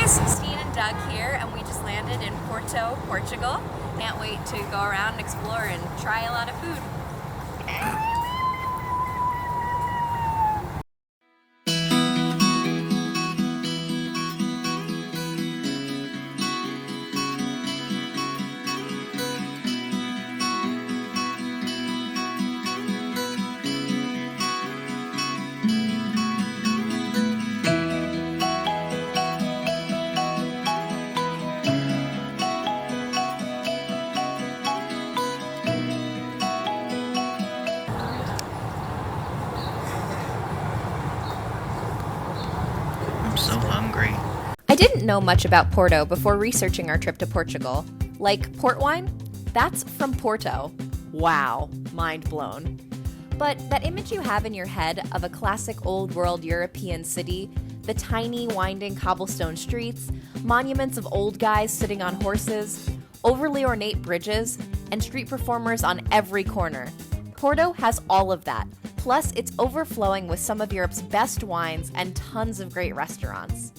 guys, Steve and Doug here, and we just landed in Porto, Portugal. Can't wait to go around and explore and try a lot of food. So hungry. I didn't know much about Porto before researching our trip to Portugal. Like port wine? That's from Porto. Wow, mind blown. But that image you have in your head of a classic old world European city, the tiny winding cobblestone streets, monuments of old guys sitting on horses, overly ornate bridges, and street performers on every corner. Porto has all of that. Plus, it's overflowing with some of Europe's best wines and tons of great restaurants.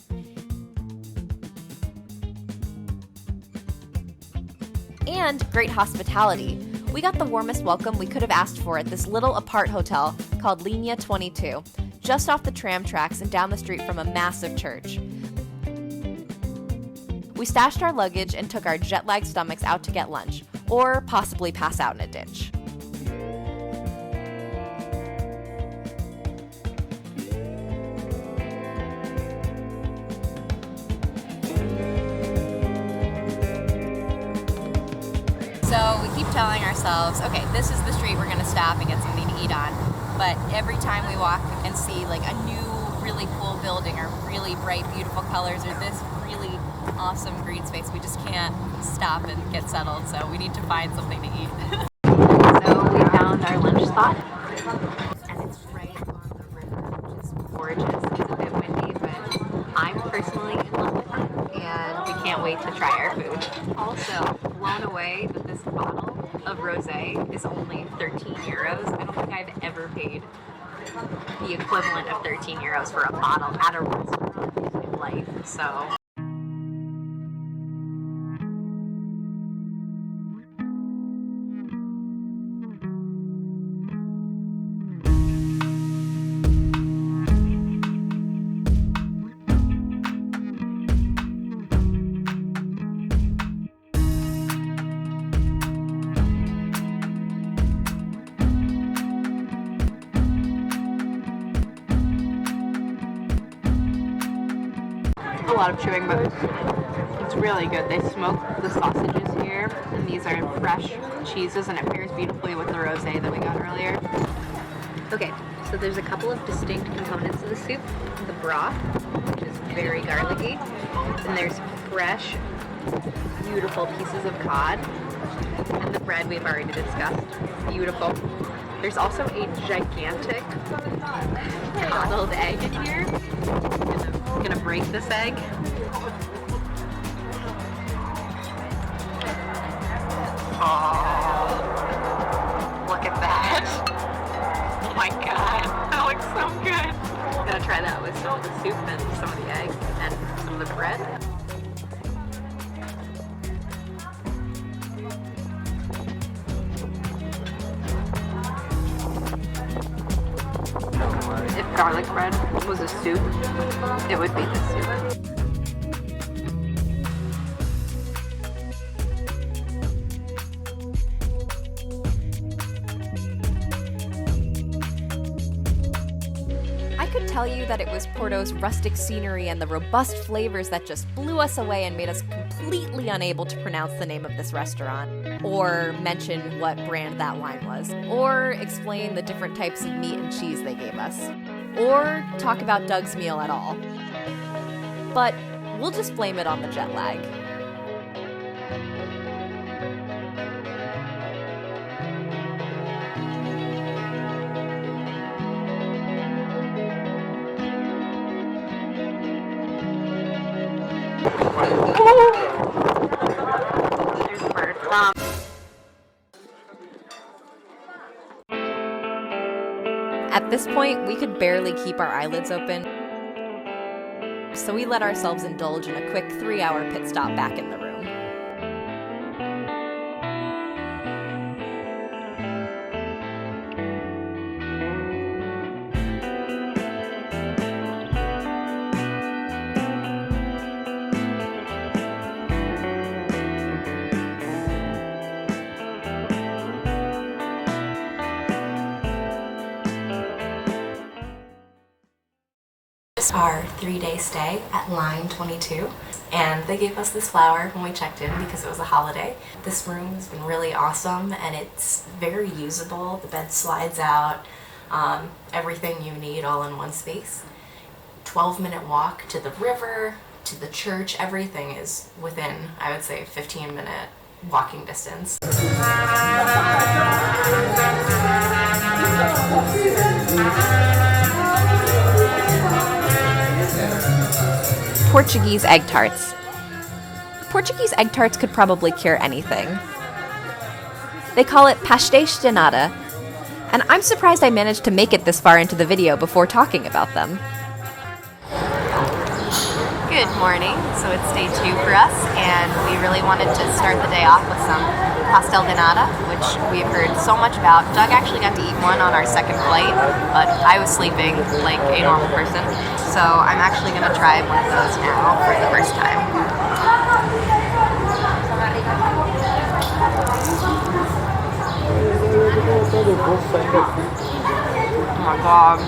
And great hospitality. We got the warmest welcome we could have asked for at this little apart hotel called Linha 22, just off the tram tracks and down the street from a massive church. We stashed our luggage and took our jet-lagged stomachs out to get lunch, or possibly pass out in a ditch. So we keep telling ourselves, okay, this is the street we're gonna stop and get something to eat on. But every time we walk and see like a new, really cool building or really bright, beautiful colors or this really awesome green space, we just can't stop and get settled. So we need to find something to eat. So we found our lunch spot, and it's right on the river, which is gorgeous. It's a bit windy, but I'm personally in love with it, and we can't wait to try our food. Also, blown away that this bottle of rosé is only 13 euros. I don't think I've ever paid the equivalent of 13 euros for a bottle at a restaurant in life. So. A lot of chewing, but it's really good. They smoke the sausages here, and these are fresh cheeses, and it pairs beautifully with the rosé that we got earlier. Okay, so there's a couple of distinct components of the soup. The broth, which is very garlicky, and there's fresh, beautiful pieces of cod, and the bread we've already discussed. Beautiful. There's also a gigantic coddled egg in here. I'm gonna break this egg. Oh, look at that. Oh my god, that looks so good. I'm gonna try that with some of the soup and some of the egg and some of the bread. If garlic bread was a soup, it would be this soup. I could tell you that it was Porto's rustic scenery and the robust flavors that just blew us away and made us completely unable to pronounce the name of this restaurant, or mention what brand that wine was, or explain the different types of meat and cheese they gave us, or talk about Doug's meal at all. But we'll just blame it on the jet lag. There's a bird. At this point, we could barely keep our eyelids open. tired, so we let ourselves indulge in a quick 3-hour pit stop back in the room. Our 3-day stay at line 22, and they gave us this flower when we checked in because it was a holiday. This room has been really awesome and it's very usable. The bed slides out, everything you need all in one space. 12-minute walk to the river, to the church, everything is within, I would say, 15-minute walking distance. Portuguese egg tarts. Portuguese egg tarts could probably cure anything. They call it pastéis de nata, and I'm surprised I managed to make it this far into the video before talking about them. Good morning. So it's day 2 for us, and we really wanted to start the day off with some pastel de nata, which we've heard so much about. Doug actually got to eat one on our second flight, but I was sleeping like a normal person. So I'm actually going to try one of those now for the first time. Oh my god.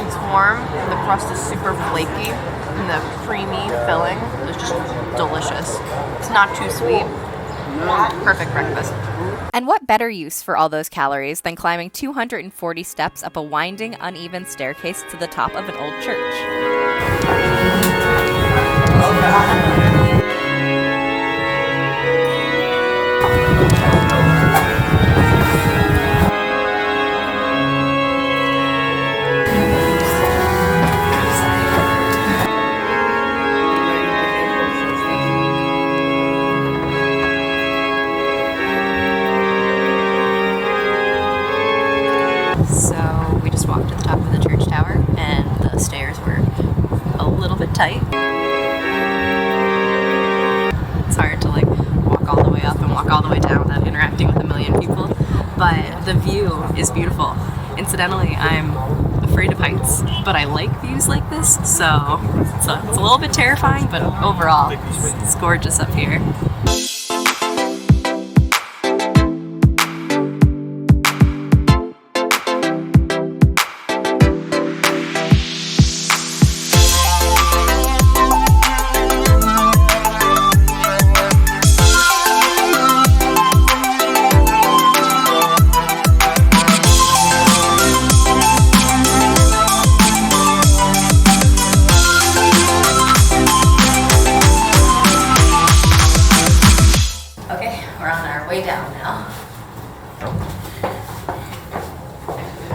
It's warm, and the crust is super flaky, and the creamy filling is just delicious. It's not too sweet. Perfect breakfast. And what better use for all those calories than climbing 240 steps up a winding, uneven staircase to the top of an old church? So we just walked to the top of the church tower, and the stairs were a little bit tight. It's hard to like walk all the way up and walk all the way down without interacting with a million people, but the view is beautiful. Incidentally, I'm afraid of heights, but I like views like this, so it's a little bit terrifying, but overall it's gorgeous up here.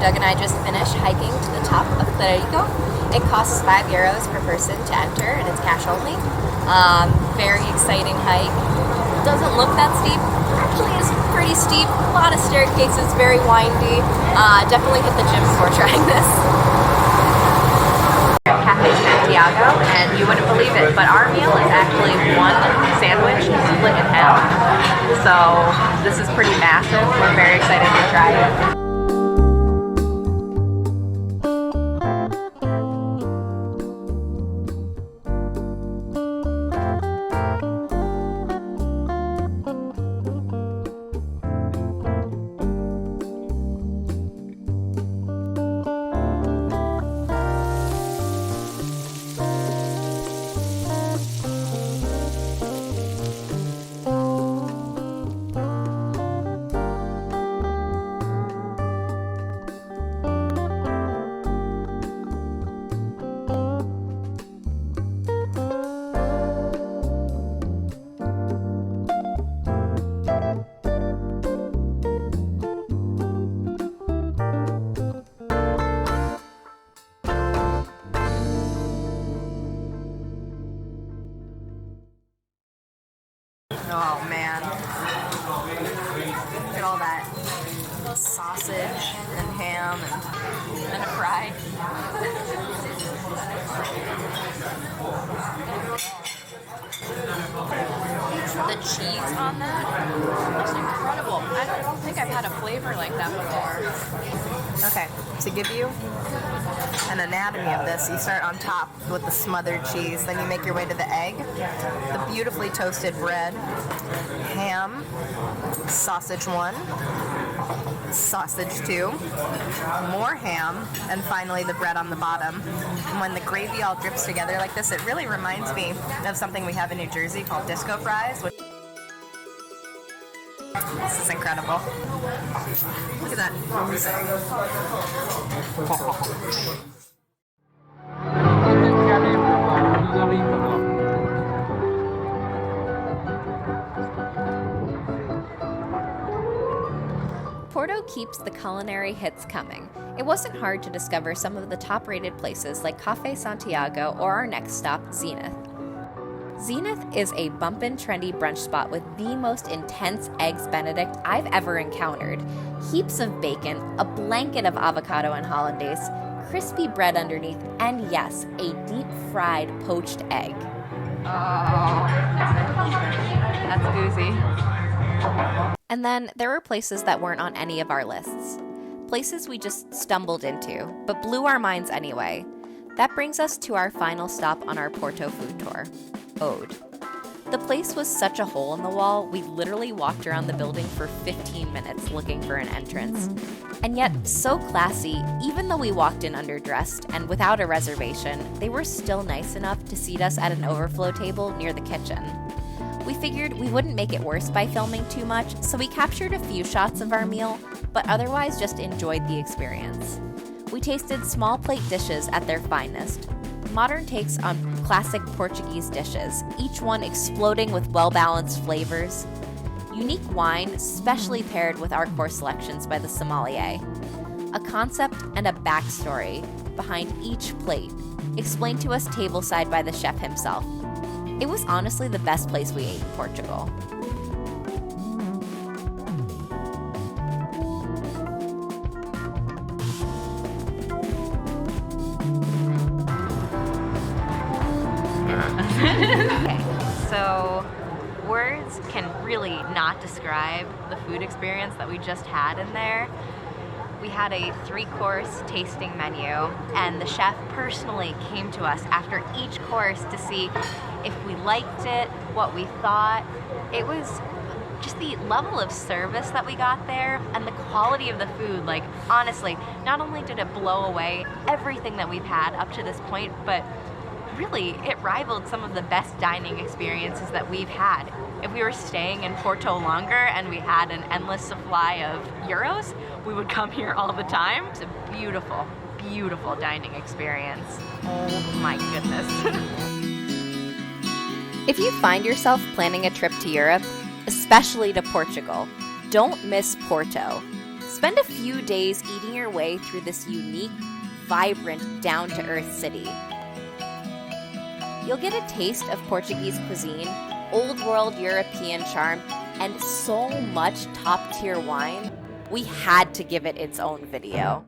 Doug and I just finished hiking to the top of Clérigos. It costs €5 per person to enter, and it's cash only. Very exciting hike. Doesn't look that steep. Actually, is pretty steep. A lot of staircases, very windy. Definitely hit the gym before trying this. We're at Café Santiago, and you wouldn't believe it, but our meal is actually one sandwich split in half. So this is pretty massive. We're very excited to try it. Oh man, look at all that sausage and ham and a fry. The cheese on that is incredible. I don't think I've had a flavor like that before. Okay, to give you an anatomy of this, you start on top with the smothered cheese, then you make your way to the egg, the beautifully toasted bread, ham, sausage 1, sausage 2, more ham, and finally the bread on the bottom. And when the gravy all drips together like this, it really reminds me of something we have in New Jersey called disco fries. This is incredible. Look at that. Porto keeps the culinary hits coming. It wasn't hard to discover some of the top-rated places like Café Santiago or our next stop, Zenith. Zenith is a bumpin' trendy brunch spot with the most intense eggs benedict I've ever encountered. Heaps of bacon, a blanket of avocado and hollandaise, crispy bread underneath, and yes, a deep-fried poached egg. Oh, that's oozy. And then there were places that weren't on any of our lists. Places we just stumbled into, but blew our minds anyway. That brings us to our final stop on our Porto food tour, Ode. The place was such a hole in the wall, we literally walked around the building for 15 minutes looking for an entrance. And yet, so classy, even though we walked in underdressed and without a reservation, they were still nice enough to seat us at an overflow table near the kitchen. We figured we wouldn't make it worse by filming too much, so we captured a few shots of our meal, but otherwise just enjoyed the experience. We tasted small plate dishes at their finest, modern takes on classic Portuguese dishes, each one exploding with well-balanced flavors, unique wine specially paired with our course selections by the sommelier, a concept and a backstory behind each plate, explained to us tableside by the chef himself. It was honestly the best place we ate in Portugal. Okay, so words can really not describe the food experience that we just had in there. We had a 3-course tasting menu, and the chef personally came to us after each course to see if we liked it, what we thought. It was just the level of service that we got there and the quality of the food. Like, honestly, not only did it blow away everything that we've had up to this point, but really, it rivaled some of the best dining experiences that we've had. If we were staying in Porto longer and we had an endless supply of euros, we would come here all the time. It's a beautiful, beautiful dining experience. Oh my goodness. If you find yourself planning a trip to Europe, especially to Portugal, don't miss Porto. Spend a few days eating your way through this unique, vibrant, down-to-earth city. You'll get a taste of Portuguese cuisine, old-world European charm, and so much top-tier wine, we had to give it its own video.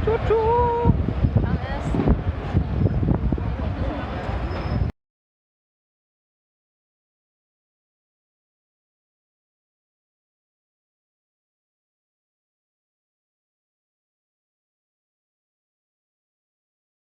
Choo-choo.